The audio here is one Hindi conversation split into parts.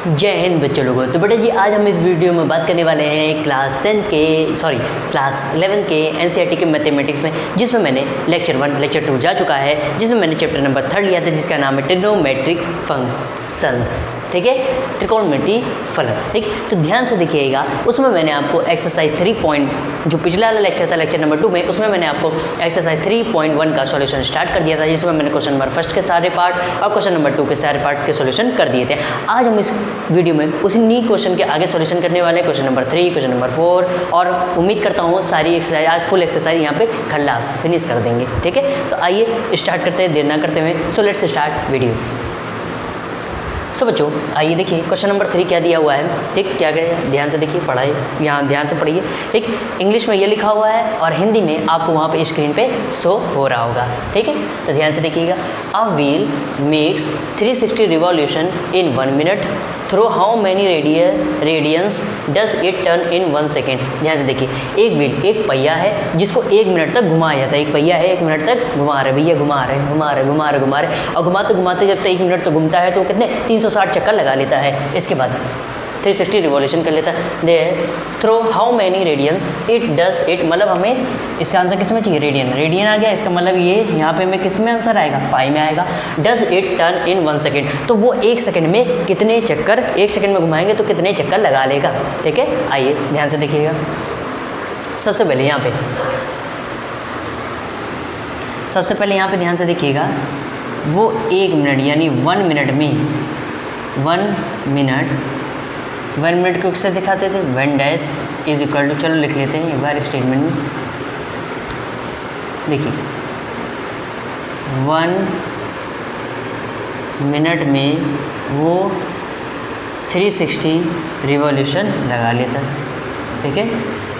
जय हिंद बच्चों लोगों। तो बेटा जी आज हम इस वीडियो में बात करने वाले हैं क्लास 11 के एनसीईआरटी के मैथमेटिक्स में, जिसमें मैंने लेक्चर 1 लेक्चर 2 जा चुका है, जिसमें मैंने चैप्टर नंबर 3 लिया था जिसका नाम है ट्रिग्नोमेट्रिक फंक्शंस। ठीक है, त्रिकोणमितीय फलन। ठीक, तो ध्यान से देखिएगा, उसमें मैंने आपको एक्सरसाइज 3 पॉइंट जो पिछला वाला लेक्चर था लेक्चर नंबर 2 में, उसमें मैंने आपको एक्सरसाइज 3.1 का सॉल्यूशन स्टार्ट कर दिया था, जिसमें मैंने क्वेश्चन नंबर 1 के सारे पार्ट और क्वेश्चन नंबर 2 के सारे पार्ट के सॉल्यूशन कर दिए थे। आज हम इस वीडियो में उसी क्वेश्चन के आगे सॉल्यूशन करने वाले हैं, क्वेश्चन नंबर 3, क्वेश्चन नंबर 4, और उम्मीद करता हूँ सारी एक्सरसाइज आज फुल एक्सरसाइज यहाँ पे खल्लास फिनिश कर देंगे। ठीक है, तो आइए स्टार्ट करते हैं देर ना करते हुए। So let's start video. So बच्चों आइए देखिए क्वेश्चन नंबर 3 क्या दिया हुआ है। ठीक, क्या करें, ध्यान से देखिए, पढ़ाई यहाँ ध्यान से पढ़िए। ठीक, इंग्लिश में ये लिखा हुआ है और हिंदी में आपको वहाँ पे स्क्रीन पे शो हो रहा होगा। ठीक है, तो ध्यान से देखिएगा। A wheel makes 360 revolution in 1 minute through how many radians does it turn in 1 second. ध्यान से देखिए, एक व्हील एक पहिया है जिसको 1 मिनट तक घुमाया जाता है। एक पहिया है 1 मिनट तक घुमा रहे भैया, घुमा रहे और घुमाते घुमाते जब तक 1 मिनट तक घूमता है तो कितने 360 चक्कर लगा लेता है। इसके बाद 360 रिवॉल्यूशन कर लेता है। They through how many radians it does it, मतलब हमें इसका आंसर किस में चाहिए, रेडियन आ गया। इसका मतलब ये यहाँ पे हमें किस में आंसर आएगा, पाई में आएगा। Does it turn in 1 second, तो वो 1 सेकेंड में कितने चक्कर, 1 सेकेंड में घुमाएंगे तो कितने चक्कर लगा लेगा। ठीक है, आइए ध्यान से देखिएगा। सबसे पहले यहाँ पे ध्यान से देखिएगा, वो 1 मिनट यानी 1 मिनट में 1 मिनट को किससे दिखाते थे, 1 डैश इज इक्वल टू, चलो लिख लेते हैं एक बार स्टेटमेंट में। देखिए 1 मिनट में वो 360 रिवॉल्यूशन लगा लेता था। ठीक है,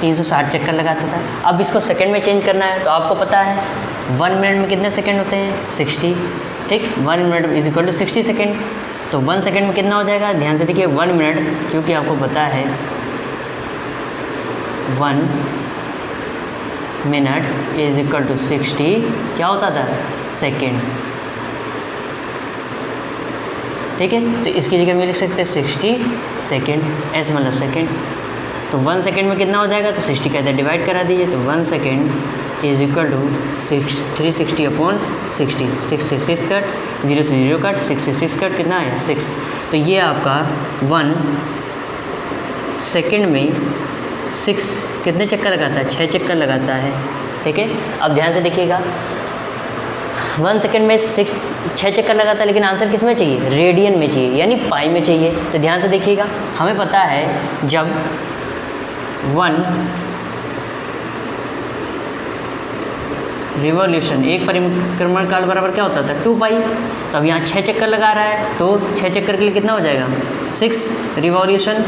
360 चक्कर लगाता था। अब इसको सेकंड में चेंज करना है तो आपको पता है 1 मिनट में कितने सेकंड होते हैं, 60। ठीक, 1 minute is equal to 60 second, तो 1 सेकेंड में कितना हो जाएगा। ध्यान से देखिए 1 मिनट, क्योंकि आपको पता है 1 मिनट इज इक्वल टू 60 क्या होता था, सेकेंड। ठीक है, तो इसकी जगह में लिख सकते हैं 60 सेकेंड, एस मतलब सेकेंड। तो 1 सेकेंड में कितना हो जाएगा, तो 60 का इधर डिवाइड करा दीजिए, तो 1 second is equal to 360 upon 60, 6 से 6 कट, 0 से 0 कट, 6 से 6 कट, कितना है 6। तो ये आपका 1 सेकेंड में 6 कितने चक्कर लगाता है, 6 चक्कर लगाता है। ठीक है, अब ध्यान से देखिएगा, 1 सेकेंड में 6 चक्कर लगाता है, लेकिन आंसर किस में चाहिए, रेडियन में चाहिए, यानी पाई में चाहिए। तो ध्यान से देखिएगा, हमें पता है जब 1 रिवॉल्यूशन, एक परिक्रमण काल बराबर क्या होता था, 2 पाई। तो अब यहाँ 6 चक्कर लगा रहा है, तो 6 चक्कर के लिए कितना हो जाएगा, 6 रिवॉल्यूशन,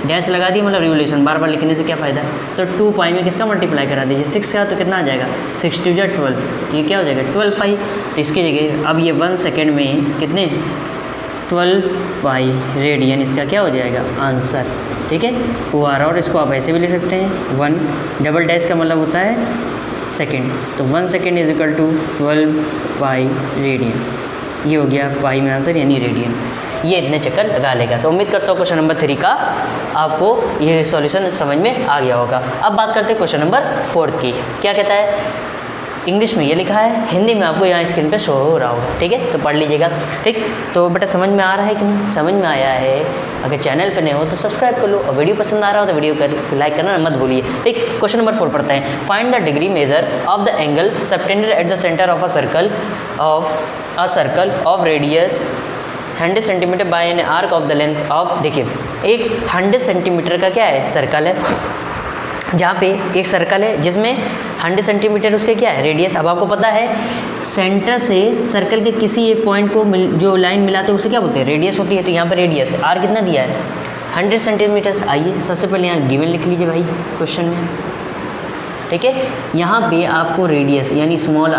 डैश लगा दी मतलब रिवॉल्यूशन, बार बार लिखने से क्या फ़ायदा। तो 2 पाई में किसका मल्टीप्लाई करा दीजिए, 6 का, तो कितना आ जाएगा 6 2 12, तो ये क्या हो जाएगा 12 पाई। तो इसकी जगह अब ये 1 सेकेंड में कितने 12 पाई रेडियन, इसका क्या हो जाएगा आंसर। ठीक है, वो आ रहा, और इसको आप ऐसे भी लिख सकते हैं 1 डबल डैश का मतलब होता है सेकेंड, तो 1 second is equal to 12 pi radian. ये हो गया पाई में आंसर यानी रेडियन, ये इतने चक्कर लगा लेगा। तो उम्मीद करता हूँ क्वेश्चन नंबर 3 का आपको ये सॉल्यूशन समझ में आ गया होगा। अब बात करते हैं क्वेश्चन नंबर 4 की। क्या कहता है, इंग्लिश में ये लिखा है, हिंदी में आपको यहाँ स्क्रीन पे शो हो रहा होगा। ठीक है, तो पढ़ लीजिएगा। ठीक, तो बेटा समझ में आ रहा है कि नहीं, समझ में आया है, अगर चैनल पे नए हो तो सब्सक्राइब कर लो, और वीडियो पसंद आ रहा हो तो वीडियो कर लाइक करना मत भूलिए। ठीक, क्वेश्चन नंबर 4 पढ़ते हैं। Find the degree measure of the angle subtended at the centre of a circle of radius 100 centimetre bye an arc of the length of, देखिए एक 100 सेंटीमीटर का क्या है, सर्कल है, जहाँ पे एक सर्कल है जिसमें 100 सेंटीमीटर उसके क्या है, रेडियस। अब आपको पता है सेंटर से सर्कल के किसी एक पॉइंट को जो लाइन मिलाते हैं उसे क्या बोलते हैं, रेडियस होती है। तो यहाँ पर रेडियस आर कितना दिया है, 100 सेंटीमीटर। आइए सबसे पहले यहाँ गिवन लिख लीजिए भाई क्वेश्चन में। ठीक है, यहाँ पे आपको रेडियस यानी स्मॉल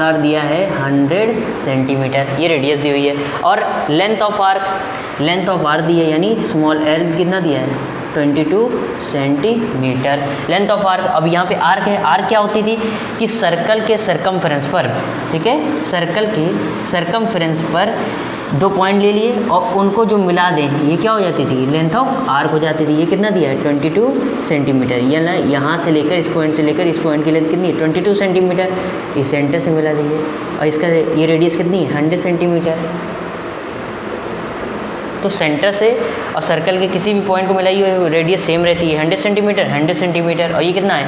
आर दिया है 100 सेंटीमीटर, ये रेडियस दी हुई है, और लेंथ ऑफ आर दी है यानी स्मॉल एल कितना दिया है, 22 सेंटीमीटर लेंथ ऑफ आर्क। अब यहाँ पे आर्क है, आर्क क्या होती थी कि सर्कल के सरकमफ्रेंस पर, ठीक है, सर्कल के सरकमफ्रेंस पर दो पॉइंट ले लिए और उनको जो मिला दें ये क्या हो जाती थी, लेंथ ऑफ आर्क हो जाती थी। ये कितना दिया है 22 सेंटीमीटर। ये ना यहाँ से लेकर इस पॉइंट से लेकर इस पॉइंट की लेंथ कितनी है 22 सेंटीमीटर। इस सेंटर से मिला दीजिए और इसका ये रेडियस कितनी है 100 सेंटीमीटर। तो सेंटर से और सर्कल के किसी भी पॉइंट को मिलाइए रेडियस सेम रहती है 100 सेंटीमीटर 100 सेंटीमीटर। और ये कितना है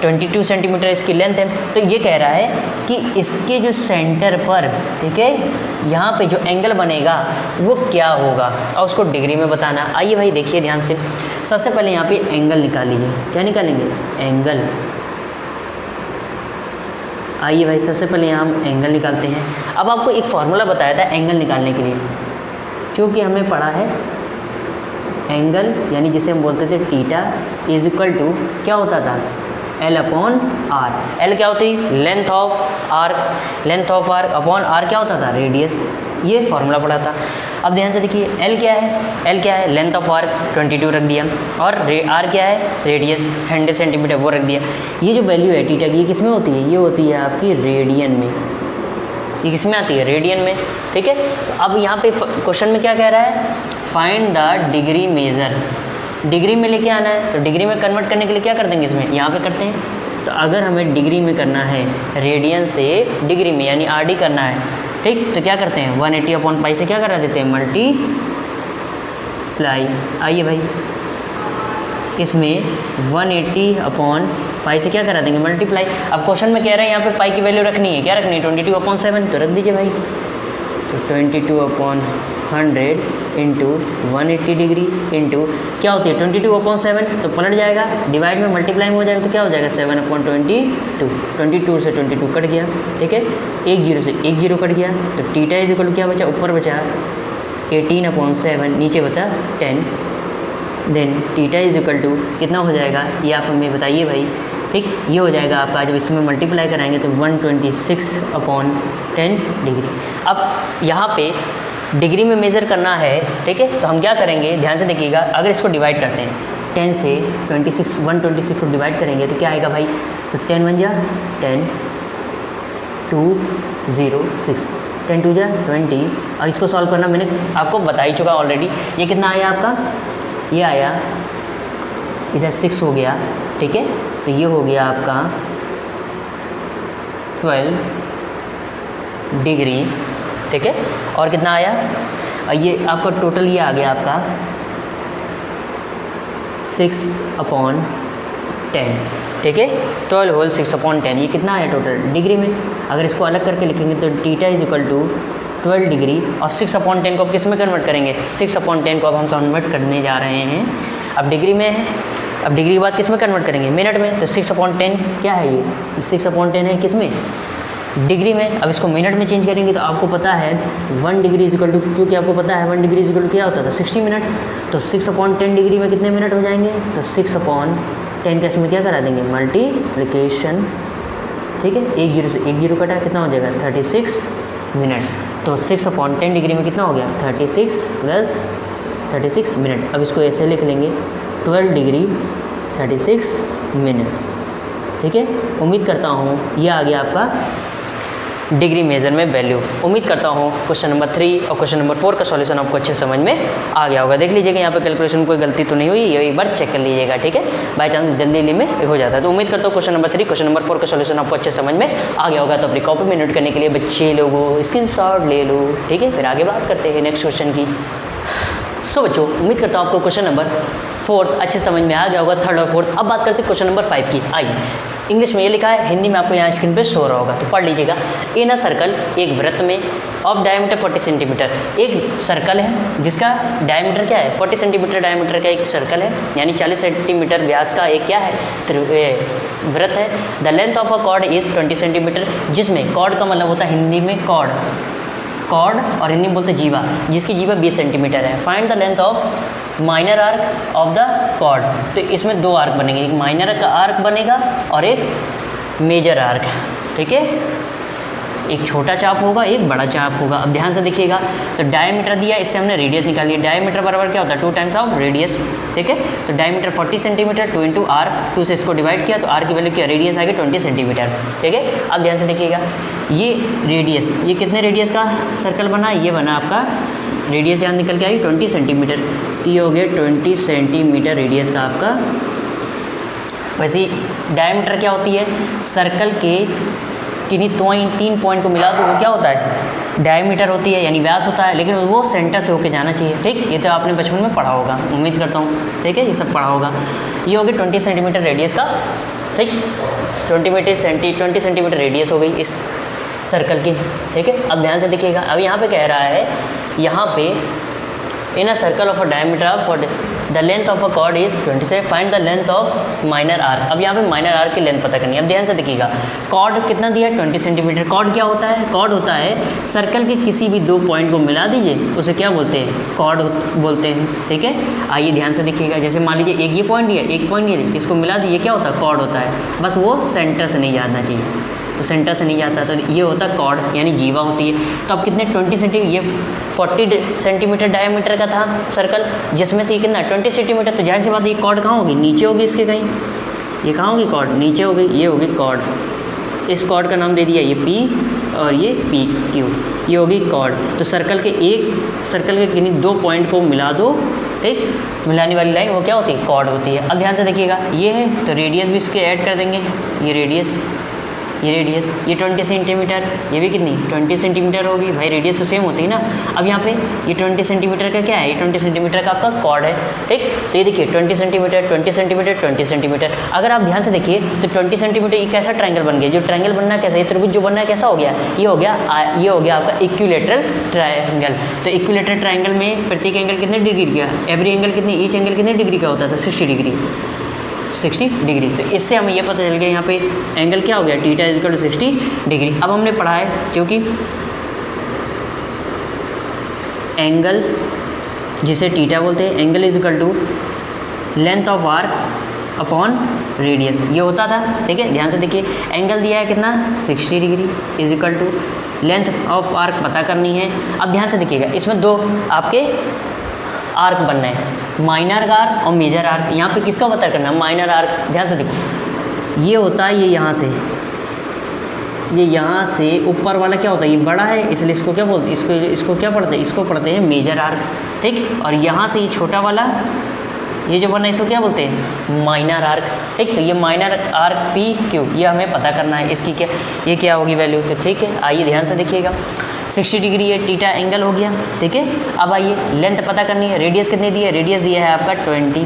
22 सेंटीमीटर इसकी लेंथ है। तो ये कह रहा है कि इसके जो सेंटर पर, ठीक है, यहाँ पे जो एंगल बनेगा वो क्या होगा और उसको डिग्री में बताना। आइए भाई देखिए ध्यान से। सबसे पहले यहाँ पे एंगल निकाल लीजिए। क्या निकालेंगे, एंगल। आइए भाई सबसे पहले यहाँ हम एंगल निकालते हैं। अब आपको एक फार्मूला बताया था एंगल निकालने के लिए, क्योंकि हमने पढ़ा है एंगल यानी जिसे हम बोलते थे थीटा इज इक्वल टू क्या होता था L अपॉन आर। L क्या होती length of arc, length of arc upon r क्या होता था रेडियस। ये फॉर्मूला पढ़ा था। अब ध्यान से देखिए L क्या है, L क्या है लेंथ ऑफ आर्क 22 रख दिया और R क्या है रेडियस 100 सेंटीमीटर वो रख दिया। ये जो वैल्यू है थीटा की ये किस में होती है, ये होती है आपकी रेडियन में। ये किस में आती है रेडियन में, ठीक है। तो अब यहाँ पे क्वेश्चन में क्या कह रहा है, find the degree measure. Degree में लेके आना है, तो डिग्री में कन्वर्ट करने के लिए क्या कर देंगे, इसमें यहाँ पे करते हैं। तो अगर हमें डिग्री में करना है रेडियन से डिग्री में यानी RD करना है, ठीक, तो क्या करते हैं 180 अपॉन पाई से क्या करा देते हैं मल्टीप्लाई। आइए भाई इसमें 180 अपॉन पाई से क्या करा देंगे मल्टीप्लाई। अब क्वेश्चन में कह रहे हैं यहाँ पे पाई की वैल्यू रखनी है, क्या रखनी है 22 अपॉन 7, तो रख दीजिए भाई। तो 22 अपॉन 100 इंटू 180 डिग्री इंटू क्या होती है 22 अपॉन 7, तो पलट जाएगा, डिवाइड में मल्टीप्लाई में हो जाएगा, तो क्या हो जाएगा 7 अपॉन 22। 22 से 22 कट गया, ठीक है, एक जीरो से एक जीरो कट गया। तो थीटा इज इक्वल टू क्या बचा, ऊपर बचा 18 अपॉन 7, नीचे बचा 10। Then theta is equal to कितना हो जाएगा, ये आप हमें बताइए भाई, ठीक। ये हो जाएगा आपका, जब इसमें मल्टीप्लाई कराएंगे तो 126 अपॉन 10 डिग्री। अब यहाँ पे डिग्री में मेज़र करना है, ठीक है, तो हम क्या करेंगे ध्यान से देखिएगा। अगर इसको डिवाइड करते हैं 10 से 126 को डिवाइड करेंगे तो क्या आएगा भाई, तो 10 1 जा 10 2 0 6 10 2 जा 20। और इसको सॉल्व करना मैंने आपको बता ही चुका ऑलरेडी। ये कितना आया आपका, ये आया इधर 6 हो गया, ठीक है, तो ये हो गया आपका 12 डिग्री, ठीक है। और कितना आया, ये आपका टोटल ये आ गया आपका 6 अपॉन 10, ठीक है, 12 होल 6 अपॉन 10। ये कितना आया टोटल डिग्री में। अगर इसको अलग करके लिखेंगे तो theta is equal to 12 degree और 6 अपॉन 10 को अब किस में कन्वर्ट करेंगे, 6 अपॉन 10 को अब हम कन्वर्ट करने जा रहे हैं। अब डिग्री में है, अब डिग्री के बाद किस में कन्वर्ट करेंगे, मिनट में। तो 6 अपॉन 10 क्या है, ये 6 अपॉन 10 है किस में, डिग्री में। अब इसको मिनट में चेंज करेंगे तो आपको पता है 1 डिग्री इज इक्वल टू, क्योंकि आपको पता है 1 डिग्री इज इक्वल टू क्या होता था 60 मिनट। तो 6 अपॉन 10 डिग्री में कितने मिनट हो जाएंगे, तो 6 अपॉन 10 का इसमें क्या करा देंगे मल्टीप्लिकेशन, ठीक है, एक जीरो से एक जीरो कटा, कितना हो जाएगा 36 मिनट। तो 6 अपॉन 10 डिग्री में कितना हो गया 36 प्लस 36 मिनट। अब इसको ऐसे लिख लेंगे 12 डिग्री 36 मिनट, ठीक है। उम्मीद करता हूँ ये आ गया आपका डिग्री मेजर में वैल्यू। उम्मीद करता हूँ क्वेश्चन नंबर 3 और क्वेश्चन नंबर 4 का सॉल्यूशन आपको अच्छे समझ में आ गया होगा। देख लीजिएगा यहाँ पे कैलकुलेशन कोई गलती तो नहीं हुई, ये एक बार चेक कर लीजिएगा, ठीक है। बाई चांस जल्दी में हो जाता है। तो उम्मीद करता हूँ क्वेश्चन नंबर 3 क्वेश्चन नंबर 4 का सॉल्यूशन आपको अच्छे समझ में आ गया होगा। तो अपनी कॉपी में नोट करने के लिए बच्चे लोगों स्क्रीनशॉट ले लो, ठीक है, फिर आगे बात करते हैं नेक्स्ट क्वेश्चन की। सो बच्चों उम्मीद करता हूँ आपको क्वेश्चन नंबर 4 अच्छे समझ में आ गया होगा, 3rd और 4th। अब बात करते हैं क्वेश्चन नंबर 5 की। आइए, इंग्लिश में ये लिखा है, हिंदी में आपको यहाँ स्क्रीन पे शो रहा होगा, तो पढ़ लीजिएगा। इन अ सर्कल, एक वृत्त में ऑफ डायमीटर 40 सेंटीमीटर, एक सर्कल है जिसका डायमीटर क्या है 40 सेंटीमीटर डायमीटर का एक सर्कल है, यानी 40 सेंटीमीटर व्यास का एक क्या है वृत्त है। The length of a cord is 20 centimetre, जिसमें कॉर्ड का मतलब होता है हिंदी में कॉर्ड और हिंदी में बोलते हैं जीवा, जिसकी जीवा 20 सेंटीमीटर है। Find the length of minor arc of the chord. तो इसमें 2 आर्क बनेंगे, एक माइनर का आर्क बनेगा और एक मेजर आर्क, ठीक है। एक छोटा चाप होगा, एक बड़ा चाप होगा। अब ध्यान से देखिएगा, तो डायमीटर दिया, इससे हमने रेडियस निकाली। डायमीटर बराबर क्या होता है 2 टाइम्स ऑफ रेडियस, ठीक है। तो डायमीटर 40 सेंटीमीटर 2 इंटू आर, 2 से इसको डिवाइड किया तो आर की वैल्यू क्या रेडियस आ गई 20 सेंटीमीटर, ठीक है। अब ध्यान से देखिएगा, ये रेडियस, ये कितने रेडियस का सर्कल बना, ये बना आपका रेडियस यहाँ निकल के आई 20 सेंटीमीटर, तो ये हो गया 20 सेंटीमीटर रेडियस का आपका। वैसे डायमीटर क्या होती है, सर्कल के किन्हीं 3 पॉइंट को मिला दो वो क्या होता है, डायमीटर होती है, यानी व्यास होता है, लेकिन वो सेंटर से होके जाना चाहिए। ठीक, ये तो आपने बचपन में पढ़ा होगा, उम्मीद करता हूँ। ठीक है, ये सब पढ़ा होगा। ये हो गया 20 सेंटीमीटर रेडियस का, ठीक, 20 सेंटीमीटर रेडियस हो गई इस सर्कल की। ठीक है, अब ध्यान से देखिएगा, अब यहाँ पे कह रहा है, यहाँ पे in a circle of a diameter of the length of a chord is 27, find the length of minor arc. अब यहाँ पे माइनर आर्क की लेंथ पता करनी है। अब ध्यान से देखिएगा, कॉर्ड कितना दिया है 20 सेंटीमीटर। कॉर्ड क्या होता है, कॉर्ड होता है सर्कल के किसी भी 2 पॉइंट को मिला दीजिए, उसे क्या बोलते हैं, कॉर्ड बोलते हैं। ठीक है, आइए ध्यान से देखिएगा, जैसे मान लीजिए एक ये पॉइंट दिया, एक पॉइंट ये, इसको मिला दीजिए, क्या होता है, कॉर्ड होता है। बस वो सेंटर से नहीं जाना चाहिए, तो सेंटर से नहीं जाता, तो ये होता है कॉर्ड, यानी जीवा होती है। तो अब कितने 20 सेंटीमीटर, ये 40 सेंटीमीटर डायमीटर का था सर्कल, जिसमें से ये कितना 20 सेंटीमीटर, तो जाहिर सी बात ये कॉर्ड कहाँ होगी, नीचे होगी इसके कहीं, ये कहाँ होगी कॉर्ड, नीचे होगी, ये होगी कॉर्ड। इस कॉर्ड का नाम दे दिया ये पी और ये पी क्यू, ये होगी कॉर्ड। तो सर्कल के किन्हीं 2 पॉइंट को मिला दो, ठीक, मिलाने वाली लाइन वो क्या होती है, कॉर्ड होती है। अब ध्यान से देखिएगा, ये है तो रेडियस भी इसके ऐड कर देंगे, ये रेडियस, ये 20 सेंटीमीटर, ये भी कितनी 20 सेंटीमीटर होगी, भाई रेडियस तो सेम होती है ना। अब यहाँ पे ये 20 सेंटीमीटर का क्या है, ये 20 सेंटीमीटर का आपका कॉर्ड है। ठीक, तो ये देखिए 20 सेंटीमीटर 20 सेंटीमीटर 20 सेंटीमीटर। अगर आप ध्यान से देखिए तो 20 सेंटीमीटर ये कैसा ट्रायंगल बन गया, जो ट्रायंगल बनना कैसा, ये त्रिभुज जो बनना है कैसा हो गया, ये हो गया आपका इक्विलेटरल ट्रायंगल। तो इक्विलेटरल ट्रायंगल में प्रत्येक एंगल कितने डिग्री का, एवरी एंगल कितनी, ईच एंगल कितने डिग्री का होता था, 60 डिग्री। तो इससे हमें यह पता चल गया यहाँ पे एंगल क्या हो गया, theta is equal to 60 degree. अब हमने पढ़ा है, क्योंकि एंगल जिसे थीटा बोलते हैं, angle is equal to length of arc upon radius, ये होता था। ठीक है, ध्यान से देखिए, एंगल दिया है कितना 60 degree is equal to length of arc पता करनी है। अब ध्यान से देखिएगा, इसमें 2 आपके आर्क बनना है, माइनर आर्क और मेजर आर्क। यहाँ पे किसका पता करना है, माइनर आर्क। ध्यान से देखो, ये होता है, ये यहाँ से ऊपर वाला क्या होता है, ये बड़ा है, इसलिए इसको क्या बोलते हैं, इसको क्या पढ़ते हैं, इसको पढ़ते हैं मेजर आर्क। ठीक, और यहाँ से ये छोटा वाला, ये जो बना है इसको क्या बोलते हैं, माइनर आर्क। ठीक, तो ये माइनर आर्क पी क्यू, ये हमें पता करना है, इसकी क्या होगी वैल्यू। तो ठीक है, आइए ध्यान से देखिएगा, 60 डिग्री है, थीटा एंगल हो गया। ठीक है, अब आइए लेंथ पता करनी है, रेडियस कितनी दी है, रेडियस दिया है आपका 20।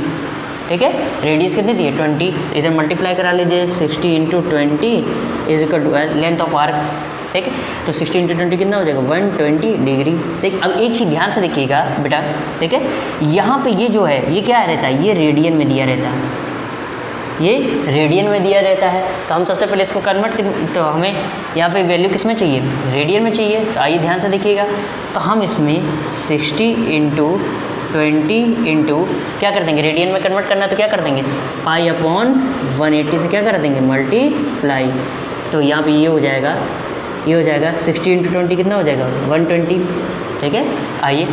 ठीक है, रेडियस कितनी दी है 20, इधर मल्टीप्लाई करा लीजिए, 60 × 20 is equal to length of arc. ठीक है, तो 60 × 20 कितना हो जाएगा, 120 डिग्री। ठीक, अब एक चीज़ ध्यान से देखिएगा बेटा, ठीक है, यहाँ पे ये जो है ये क्या रहता है, ये रेडियन में दिया रहता है, ये रेडियन में दिया रहता है। तो हम सबसे पहले इसको कन्वर्ट, तो हमें यहाँ पे वैल्यू किस में चाहिए, रेडियन में चाहिए। तो आइए ध्यान से देखिएगा, तो हम इसमें 60 × 20 क्या कर देंगे, रेडियन में कन्वर्ट करना है तो क्या कर देंगे, पाई अपॉन 180 से क्या कर देंगे, मल्टीप्लाई। तो यहाँ पे ये हो जाएगा 60 × 20 कितना हो जाएगा, 120। ठीक है, आइए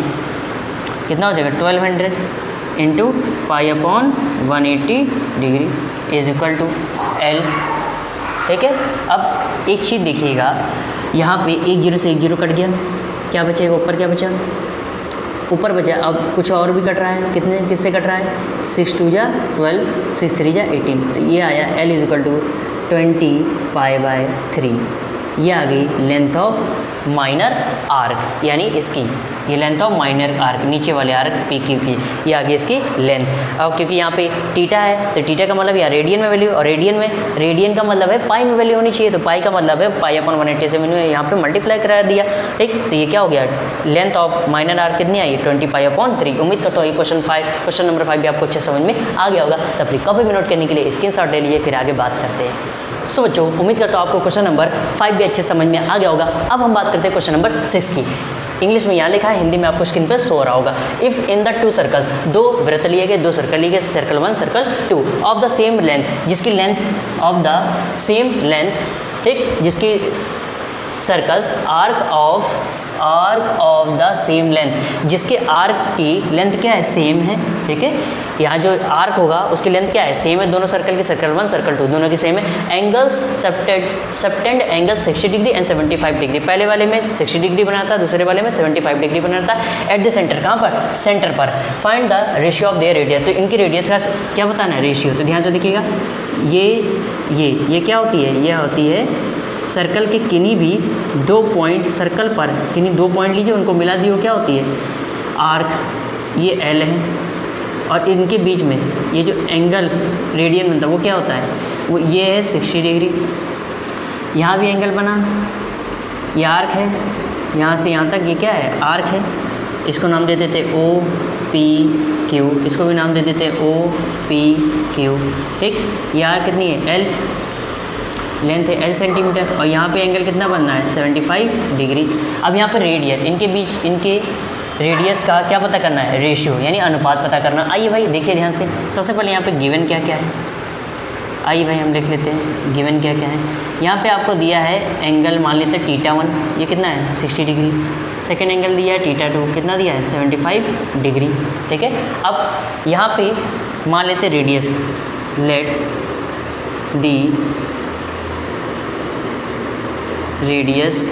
कितना हो जाएगा, 1200 into pi upon 180 degree is equal to L। ठीक है, अब एक चीज़ देखिएगा, यहाँ पे 1 0 से 1 0 कट गया, क्या बचेगा, ऊपर क्या बचा, ऊपर बचा। अब कुछ और भी कट रहा है, किससे कट रहा है, 6 2 जा 12, 6 3 जा 18। तो ये आया L इज इक्वल टू 20 π/3। ये आ गई लेंथ ऑफ माइनर आर्क, यानी इसकी ये लेंथ ऑफ माइनर आर्क, नीचे वाले आर्क पी क्यू की, ये आ गई इसकी लेंथ। अब क्योंकि यहाँ पे थीटा है तो थीटा का मतलब या रेडियन में वैल्यू, और रेडियन का मतलब है पाई में वैल्यू होनी चाहिए, तो पाई का मतलब है पाई अपॉन 180 से मैंने यहाँ पे मल्टीप्लाई करा दिया। ठीक, तो ये क्या हो गया, लेंथ ऑफ माइनर आर्क कितनी आई, 20 π/3। उम्मीद करता हूँ ये क्वेश्चन नंबर 5 भी आपको अच्छे समझ में आ गया होगा। तब फिर कभी भी नोट करने के लिए स्क्रीनशॉट ले लीजिए, फिर आगे बात करते हैं। सो बच्चों, उम्मीद करता हूँ आपको क्वेश्चन नंबर 5 भी अच्छे समझ में आ गया होगा। अब हम बात करते हैं क्वेश्चन नंबर 6 की। इंग्लिश में यहाँ लिखा है, हिंदी में आपको स्क्रीन पर शो हो रहा होगा। इफ़ इन द 2 सर्कल्स, 2 वृत्त लिए गए, 2 सर्कल लिए गए, circle 1 circle 2 of the same length, जिसकी length of the same length, ठीक, जिसकी circles arc of arc of the same length, जिसके आर्क की लेंथ क्या है, सेम है, ठीक है। यहाँ जो आर्क होगा उसकी लेंथ क्या है, सेम है, दोनों सर्कल की, सर्कल 1 सर्कल 2 दोनों की सेम है। Angles subtend angles 60 degree and 75 degree, पहले वाले में 60 डिग्री बना था, दूसरे वाले में 75 डिग्री बना था। एट द सेंटर, कहाँ पर, सेंटर पर। Find the ratio of their radius, तो इनकी रेडियस का क्या बताना है, रेशियो। तो ध्यान से देखिएगा, ये क्या होती है, ये होती है सर्कल के किन्हीं भी 2 पॉइंट, सर्कल पर किन्हीं 2 पॉइंट लीजिए, उनको मिला दिए, क्या होती है, आर्क। ये एल है और इनके बीच में ये जो एंगल रेडियन बनता है वो क्या होता है, वो ये है 60 डिग्री। यहाँ भी एंगल बना, ये आर्क है, यहाँ से यहाँ तक ये क्या है, आर्क है। इसको नाम दे देते ओ पी क्यू, इसको भी नाम दे देते ओ पी क्यू, ठीक। ये आर्क कितनी है, एल, लेंथ है एल सेंटीमीटर, और यहाँ पे एंगल कितना बनना है, 75 डिग्री। अब यहाँ पर रेडियस, इनके बीच इनके रेडियस का क्या पता करना है, रेशियो यानी अनुपात पता करना। आइए भाई देखिए ध्यान से, सबसे पहले यहाँ पे गिवन क्या क्या है, आइए भाई हम लिख लेते हैं गिवन क्या क्या है। यहाँ पे आपको दिया है एंगल, मान लेते हैं θ1, ये कितना है 60 डिग्री। सेकेंड एंगल दिया है θ2, कितना दिया है 75 डिग्री, ठीक है। अब यहाँ पे मान लेते radius, let the radius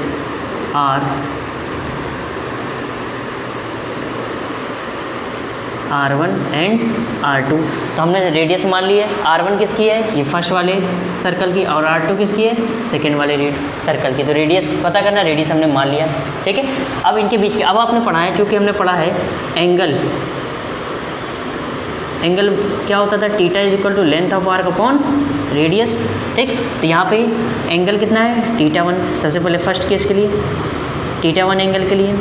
are R1 and R2, तो हमने रेडियस मान ली है। R1 किसकी है, ये फर्स्ट वाले सर्कल की, और R2 किसकी है, सेकेंड वाले सर्कल की। तो रेडियस पता करना, रेडियस हमने मान लिया, ठीक है। अब इनके बीच के, अब आपने पढ़ा है, चूँकि हमने पढ़ा है एंगल क्या होता था, θ is equal to length of arc upon radius, ठीक। तो यहाँ पे एंगल कितना है, θ1, सबसे पहले फर्स्ट केस के लिए θ1 एंगल के लिए।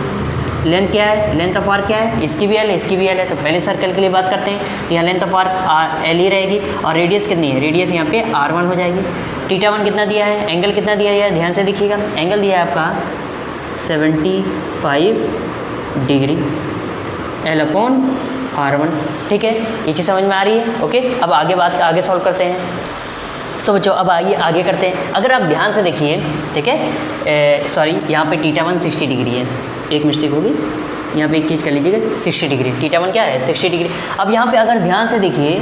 लेंथ क्या है, लेंथ ऑफ आर्क क्या है, इसकी भी एल है, इसकी भी एल है, तो पहले सर्कल के लिए बात करते हैं। तो यहाँ लेंथ ऑफ आर्क एल ही रहेगी, और रेडियस कितनी है, रेडियस यहाँ पे R1 हो जाएगी। θ1 कितना दिया है, एंगल कितना दिया है, ध्यान से देखिएगा, एंगल दिया है आपका 75 डिग्री, एल अपॉन R1, ठीक है। ये चीज़ समझ में आ रही है, ओके। अब आगे सॉल्व करते हैं। सो बच्चों अब आइए आगे करते हैं। अगर आप ध्यान से देखिए, ठीक है, सॉरी यहाँ पे θ1 60 डिग्री है, एक मिस्टेक होगी, यहाँ पे एक चीज़ कर लीजिएगा, 60 डिग्री, θ1 क्या है 60 डिग्री। अब यहाँ पे अगर ध्यान से देखिए,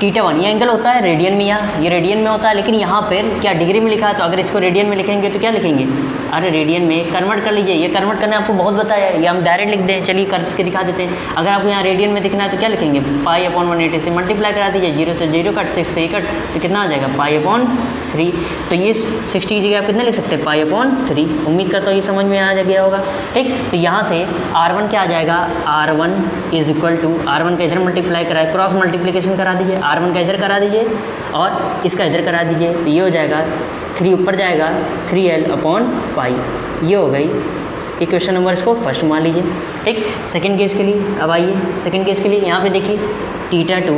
θ1 ये एंगल होता है रेडियन में, यहाँ ये रेडियन में होता है, लेकिन यहाँ पर क्या डिग्री में लिखा है, तो अगर इसको रेडियन में लिखेंगे तो क्या लिखेंगे, अरे रेडियन में कन्वर्ट कर लीजिए। ये कन्वर्ट करने आपको बहुत बताया है, ये हम डायरेक्ट लिख दें, चलिए करके दिखा देते हैं। अगर आपको यहाँ रेडियन में दिखना है तो क्या लिखेंगे, π/180 से मल्टीप्लाई करा दीजिए, 0 से 0 कट, 6 से 1 कट, तो कितना आ जाएगा π/3। तो ये 60 की जगह आप कितना लिख सकते हैं, π/3। उम्मीद करता हूँ ये समझ में आ गया होगा, ठीक। तो यहाँ से R1 क्या आ जाएगा, R1 is equal to, R1 का इधर मल्टीप्लाई कराए, क्रॉस मल्टीप्लिकेशन करा दीजिए, R1 का इधर करा दीजिए और इसका इधर करा दीजिए, तो ये हो जाएगा 3 ऊपर जाएगा 3L अपॉन पाई। ये हो गई इक्वेशन नंबर, इसको फर्स्ट मान लीजिए, ठीक। सेकंड केस के लिए अब आइए, सेकंड केस के लिए यहाँ पे देखिए θ2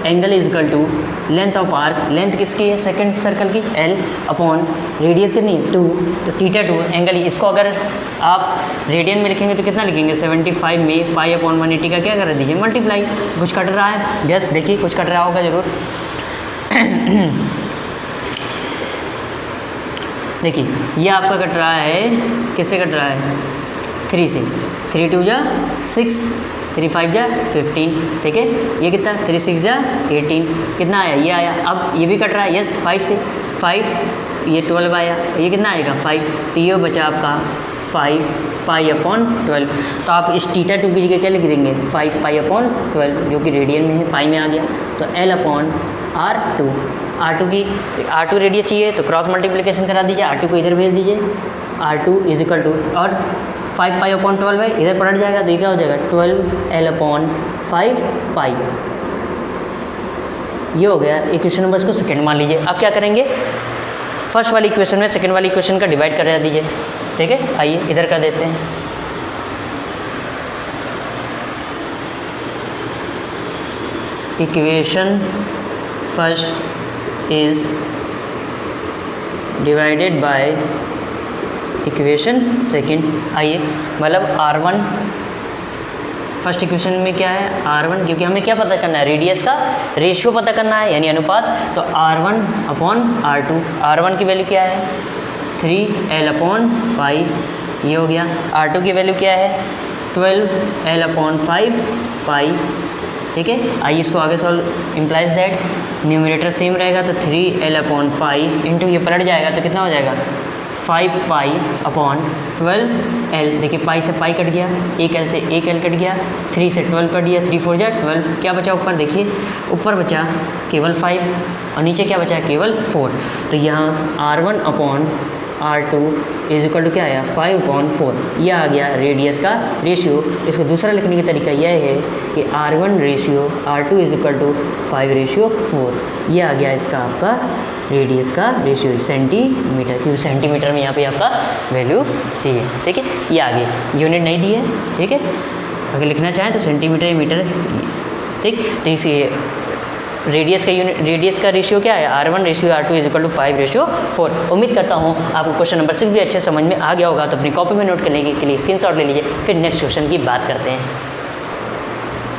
angle is equal to length of arc, length किसकी है, सेकंड सर्कल की, L अपॉन रेडियस कितनी 2, तो θ2 एंगल, इसको अगर आप रेडियन में लिखेंगे तो कितना लिखेंगे, 75 में π/180 का क्या कर दीजिए, मल्टीप्लाई। कुछ कट रहा है, यस देखिए कुछ कट रहा होगा ज़रूर। देखिए ये आपका कट रहा है, किससे कट रहा है, 3 से, 3 2 जा 6, 3 5 जा 15, ठीक है। ये कितना 3 6 जा 18, कितना आया, ये आया। अब ये भी कट रहा है, यस 5 से, 5 ये 12 आया, ये कितना आएगा 5, तो ये बचा आपका 5 π/12। तो आप इस θ2 की जगह क्या लिख देंगे, 5 π/12, जो कि रेडियन में है, पाई में आ गया, तो L/R2। R2 रेडियस चाहिए तो क्रॉस मल्टीप्लिकेशन करा दीजिए, R2 को इधर भेज दीजिए, R2 इज इक्वल टू, और 5 π/12 है, इधर पलट जाएगा तो ये क्या हो जाएगा 12L/5 पाई। ये हो गया इक्वेशन नंबर, इसको सेकेंड मान लीजिए। अब क्या करेंगे, फर्स्ट वाली इक्वेशन में सेकेंड वाली इक्वेशन का डिवाइड करा दीजिए, ठीक है। आइए इधर कर देते हैं, equation first is divided by equation second. आइए मतलब R1 फर्स्ट इक्वेशन में क्या है, R1, क्योंकि हमें क्या पता करना है, रेडियस का रेशियो पता करना है यानी अनुपात, तो R1/R2। R1 की वैल्यू क्या है 3L/पाई, ये हो गया। R2 की वैल्यू क्या है 12L/5 पाई, ठीक है। आइए इसको आगे solve, implies that numerator same रहेगा तो 3L/पाई इंटू ये पलट जाएगा तो कितना हो जाएगा 5 पाई अपॉन 12L। देखिए पाई से पाई कट गया, एक L से एक L कट गया, 3 से 12 कट गया, 3 4 जा 12, क्या बचा ऊपर, देखिए ऊपर बचा केवल 5 और नीचे क्या बचा केवल 4। तो यहाँ R1/R2 इज इक्वल टू क्या आया 5/4, यह आ गया रेडियस का रेशियो। इसको दूसरा लिखने का तरीका यह है कि R1/R2 इज इक्वल टू 5/4, यह आ गया इसका आपका रेडियस का रेशियो सेंटीमीटर, क्योंकि सेंटीमीटर में यहाँ पे आपका वैल्यू दी है, ठीक है। ये आगे यूनिट नहीं दी है, ठीक है। अगर लिखना चाहें तो सेंटीमीटर या मीटर, ठीक। तो इसी रेडियस का यूनिट, रेडियस का रेशियो क्या है R1/R2 इज इक्वल टू 5/4। उम्मीद करता हूँ आपको क्वेश्चन नंबर 6 भी अच्छे समझ में आ गया होगा। तो अपनी कॉपी में नोट करने के लिए स्क्रीनशॉट ले लीजिए, फिर नेक्स्ट क्वेश्चन की बात करते हैं।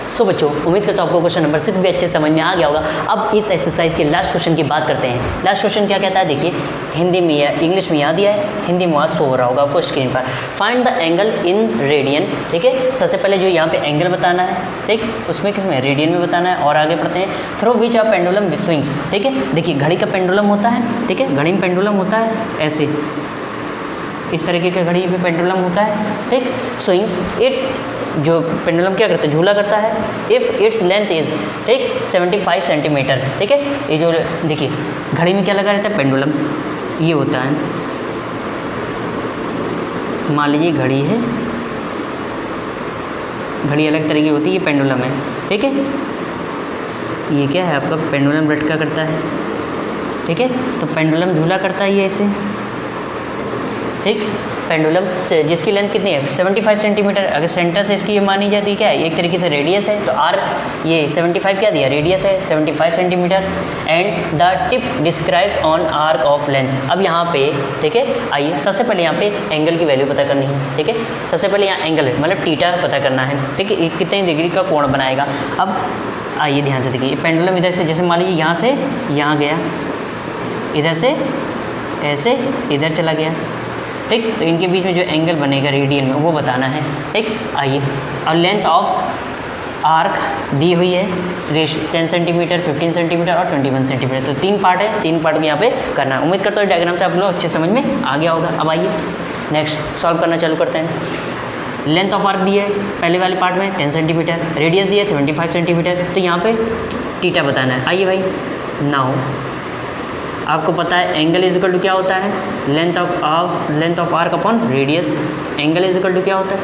सो बच्चों, उम्मीद करता हूँ आपको क्वेश्चन नंबर 6 भी अच्छे समझ में आ गया होगा। अब इस एक्सरसाइज के लास्ट क्वेश्चन की बात करते हैं। लास्ट क्वेश्चन क्या कहता है, देखिए हिंदी में या इंग्लिश में यहाँ दिया है, हिंदी में वहाँ शो हो रहा होगा आपको स्क्रीन पर। Find the angle in radian, ठीक है। सबसे पहले जो यहाँ पे एंगल बताना है, ठीक, उसमें किस में रेडियन में बताना है। और आगे पढ़ते हैं through which a pendulum swings, ठीक है। देखिए घड़ी का पेंडुलम होता है, ठीक है, घड़ी में पेंडुलम होता है ऐसे, इस तरीके का घड़ी पे पेंडुलम होता है, ठीक। स्विंग्स इट, जो पेंडुलम क्या करता है, झूला करता है। इफ़ इट्स लेंथ इज, ठीक, 75 सेंटीमीटर, ठीक है। ये जो देखिए घड़ी में क्या लगा रहता है पेंडुलम, ये होता है। मान लीजिए घड़ी है, घड़ी अलग तरीके की होती है, ये पेंडुलम है, ठीक है। ये क्या है आपका पेंडुलम लटका करता है, ठीक है। तो पेंडुलम झूला करता है ये ऐसे, ठीक। पेंडुलम से जिसकी लेंथ कितनी है 75 सेंटीमीटर। अगर सेंटर से इसकी ये मानी जाती है क्या है, एक तरीके से रेडियस है, तो आर ये 75 क्या दिया, रेडियस है 75 centimetre. And the tip describes on arc of length. अब यहाँ पे, ठीक है, आइए सबसे पहले यहाँ पे एंगल की वैल्यू पता करनी है, ठीक है। सबसे पहले यहाँ एंगल मतलब थीटा पता करना है, ठीक है, कितने डिग्री का कोण बनाएगा। अब आइए ध्यान से देखिए, पेंडुलम इधर से, जैसे मान लीजिए यहाँ से यहाँ गया, इधर से ऐसे इधर चला गया, ठीक। तो इनके बीच में जो एंगल बनेगा रेडियन में वो बताना है, ठीक। आइए, और लेंथ ऑफ आर्क दी हुई है 10 सेंटीमीटर, 15 सेंटीमीटर और 21 सेंटीमीटर। तो 3 पार्ट है, 3 पार्ट को यहाँ पे करना है। उम्मीद करता हूँ डायग्राम से आप लोग अच्छे समझ में आ गया होगा। अब आइए नेक्स्ट सॉल्व करना चालू करते हैं। लेंथ ऑफ आर्क दी है पहले वाले पार्ट में 10 सेंटीमीटर, रेडियस दी है 75 सेंटीमीटर। तो यहाँ पे थीटा बताना है। आइए भाई, नाउ आपको पता है एंगल इज इक्वल टू क्या होता है, length of arc upon radius. Angle is equal to क्या होता है,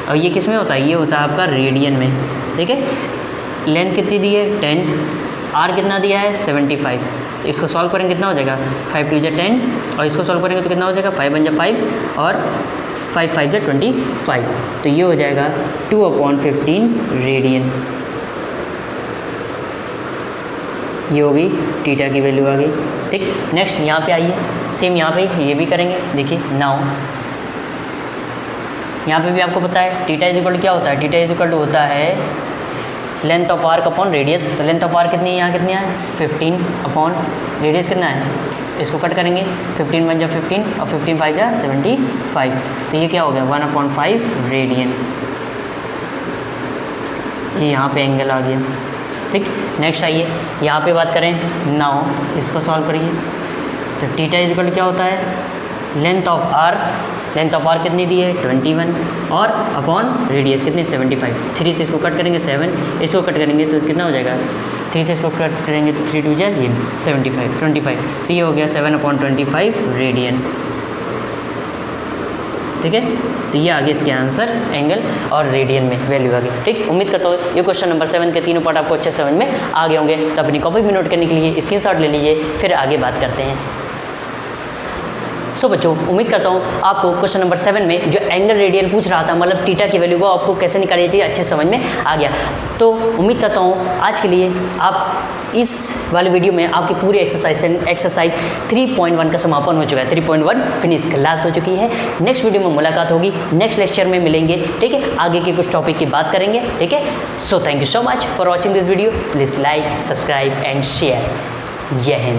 और ये किस में होता है, ये होता है आपका रेडियन में, ठीक है। लेंथ कितनी दी है 10, आर कितना दिया है 75। तो इसको सॉल्व करेंगे कितना हो जाएगा 5 2 10, और इसको सॉल्व करेंगे तो कितना हो जाएगा 5 1 5 और 5 5 25। तो ये हो जाएगा 2/15 रेडियन। ये हो गई थीटा की वैल्यू आ गई, ठीक। नेक्स्ट यहाँ पे आइए, सेम यहाँ पे ये भी करेंगे। देखिए नाउ यहाँ पे भी आपको पता है थीटा इज इक्वल टू क्या होता है, थीटा इज इक्वल टू होता है length of arc upon radius. तो लेंथ ऑफ आर्क कितनी है, यहाँ कितनी है 15 अपॉन रेडियस कितना है, इसको कट करेंगे 15 1 15 और 15 5 75। तो ये क्या हो गया 1/5 रेडियन। ये यहाँ पे एंगल आ गया, ठीक। नेक्स्ट आइए यहाँ पे बात करें, नाउ इसको सॉल्व करिए। तो थीटा इज इक्वल टू क्या होता है लेंथ ऑफ आर्क कितनी दी है 21 और अपॉन रेडियस कितनी 75। 3 से इसको कट करेंगे 7, इसको कट करेंगे तो कितना हो जाएगा 3 से इसको कट करेंगे तो 3 2 जा ये 75 25। तो ये हो गया 7/25 रेडियन, ठीक है। तो ये आगे इसके आंसर एंगल और रेडियन में वैल्यू आ गई, ठीक। उम्मीद करता हूँ ये क्वेश्चन नंबर 7 के तीनों पार्ट आपको अच्छे समझ में आ गए होंगे। तो अपनी कॉपी भी नोट करने के लिए स्क्रीनशॉट ले लीजिए, फिर आगे बात करते हैं। सो बच्चों, उम्मीद करता हूँ आपको क्वेश्चन नंबर 7 में जो एंगल रेडियन पूछ रहा था, मतलब थीटा की वैल्यू को आपको कैसे निकाली थी अच्छे समझ में आ गया। तो उम्मीद करता हूँ आज के लिए आप इस वाले वीडियो में आपकी पूरी एक्सरसाइज 3.1 का समापन हो चुका है। 3.1 फिनिश क्लास हो चुकी है। नेक्स्ट वीडियो में मुलाकात होगी, नेक्स्ट लेक्चर में मिलेंगे, ठीक है। आगे के कुछ टॉपिक की बात करेंगे, ठीक है। So thank you so much for watching this video. Please like, subscribe and share. जय हिंद।